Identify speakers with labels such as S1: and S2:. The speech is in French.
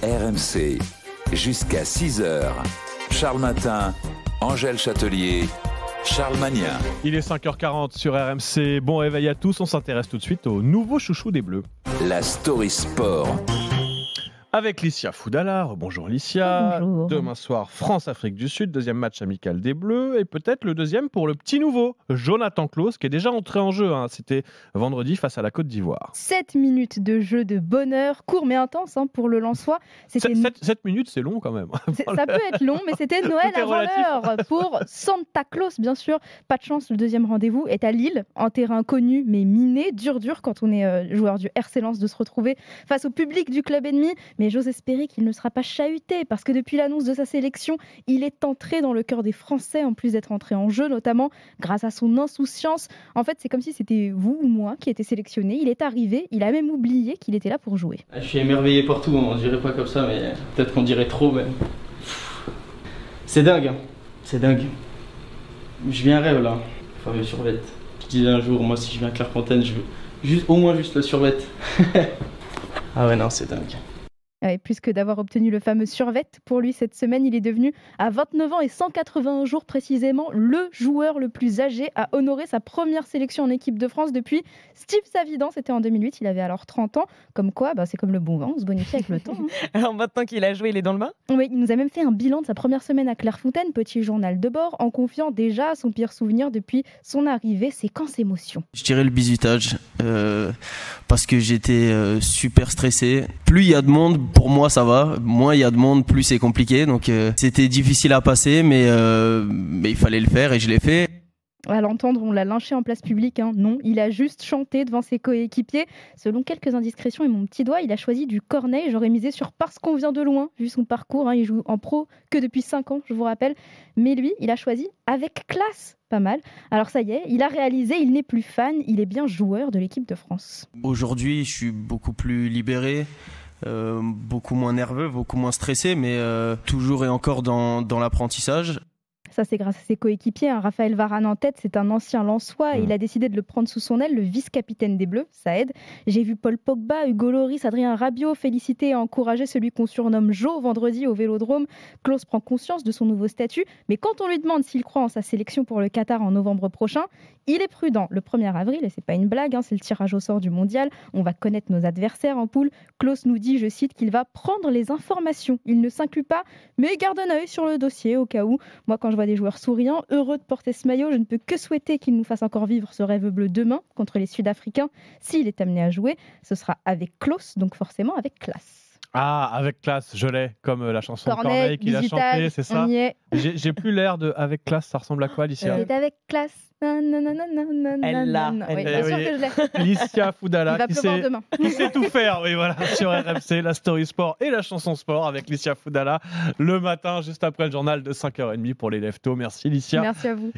S1: RMC, jusqu'à 6h. Charles Matin, Angèle Châtelier, Charles Magnien.
S2: Il est 5h40 sur RMC. Bon réveil à tous, on s'intéresse tout de suite au nouveau chouchou des Bleus.
S1: La story sport.
S2: Avec Licia Foudala. Bonjour Licia.
S3: Bonjour.
S2: Demain soir, France-Afrique du Sud, deuxième match amical des Bleus. Et peut-être le deuxième pour le petit nouveau, Jonathan Clauss, qui est déjà entré en jeu. C'était vendredi face à la Côte d'Ivoire.
S3: 7 minutes de jeu de bonheur, court mais intense pour le Lensois.
S2: 7 minutes, c'est long quand même.
S3: Ça peut être long, mais c'était Noël
S2: Tout est
S3: avant
S2: relatif.
S3: l'heure pour Santa Claus, bien sûr. Pas de chance, le deuxième rendez-vous est à Lille, un terrain connu mais miné, dur quand on est joueur du RC Lens de se retrouver face au public du club ennemi. Mais j'ose espérer qu'il ne sera pas chahuté, parce que depuis l'annonce de sa sélection, il est entré dans le cœur des Français, en plus d'être entré en jeu, notamment grâce à son insouciance. En fait, c'est comme si c'était vous ou moi qui était sélectionné. Il est arrivé, il a même oublié qu'il était là pour jouer.
S4: Je suis émerveillé partout, on dirait pas comme ça, mais peut-être qu'on dirait trop même. C'est dingue, c'est dingue. Je vis un rêve là, fameux survêt. Je disais un jour, moi si je viens à Clairefontaine, je veux au moins juste le survêt. Ah ouais non, c'est dingue.
S3: Plus que d'avoir obtenu le fameux survêt, pour lui cette semaine, il est devenu, à 29 ans et 181 jours précisément, le joueur le plus âgé à honorer sa première sélection en équipe de France depuis Steve Savidan. C'était en 2008, il avait alors 30 ans. Comme quoi, c'est comme le bon vin, on se bonifie avec le temps.
S5: Alors maintenant qu'il a joué, il est dans le bain ?
S3: Oui, il nous a même fait un bilan de sa première semaine à Clairefontaine, petit journal de bord, en confiant déjà son pire souvenir depuis son arrivée, séquence émotion.
S6: Je dirais le bizutage, parce que j'étais super stressé. Plus il y a de monde, pour moi ça va. Moins il y a de monde, plus c'est compliqué. Donc c'était difficile à passer, mais il fallait le faire et je l'ai fait.
S3: À l'entendre, on l'a lynché en place publique. Non, il a juste chanté devant ses coéquipiers. Selon quelques indiscrétions et mon petit doigt, il a choisi du Corneille. J'aurais misé sur Parce qu'on vient de loin, vu son parcours. Il joue en pro que depuis 5 ans, je vous rappelle. Mais lui, il a choisi Avec classe. Pas mal. Alors ça y est, il a réalisé, il n'est plus fan, il est bien joueur de l'équipe de France.
S6: Aujourd'hui, je suis beaucoup plus libéré. Beaucoup moins nerveux, beaucoup moins stressé, mais toujours et encore dans l'apprentissage.
S3: Ça, c'est grâce à ses coéquipiers. Raphaël Varane en tête, c'est un ancien Lensois et il a décidé de le prendre sous son aile, le vice-capitaine des Bleus. Ça aide. J'ai vu Paul Pogba, Hugo Lloris, Adrien Rabiot féliciter et encourager celui qu'on surnomme Jo vendredi au Vélodrome. Clauss prend conscience de son nouveau statut, mais quand on lui demande s'il croit en sa sélection pour le Qatar en novembre prochain, il est prudent. Le 1er avril, et c'est pas une blague, c'est le tirage au sort du mondial. On va connaître nos adversaires en poule. Clauss nous dit, je cite, qu'il va prendre les informations. Il ne s'inclut pas, mais il garde un œil sur le dossier au cas où. Moi, quand je vois des joueurs souriants, heureux de porter ce maillot, je ne peux que souhaiter qu'il nous fasse encore vivre ce rêve bleu demain contre les Sud-Africains. S'il est amené à jouer, ce sera avec Clauss, donc forcément avec classe.
S2: Ah, avec classe, je l'ai, comme la chanson
S3: Corneille,
S2: Corneille qu'il a chantée, c'est ça?
S3: On y est.
S2: J'ai plus l'air de Avec classe, ça ressemble à quoi, Licia?
S3: Il est avec classe.
S5: Elle l'a.
S3: Oui, bien sûr que je l'ai.
S2: Licia Foudala,
S3: Il va
S2: qui
S3: pleuvoir demain.
S2: sait tout faire, oui, voilà, sur RMC, la story sport et la chanson sport avec Licia Foudala le matin, juste après le journal de 5h30 pour les leftos. Merci Licia.
S3: Merci à vous.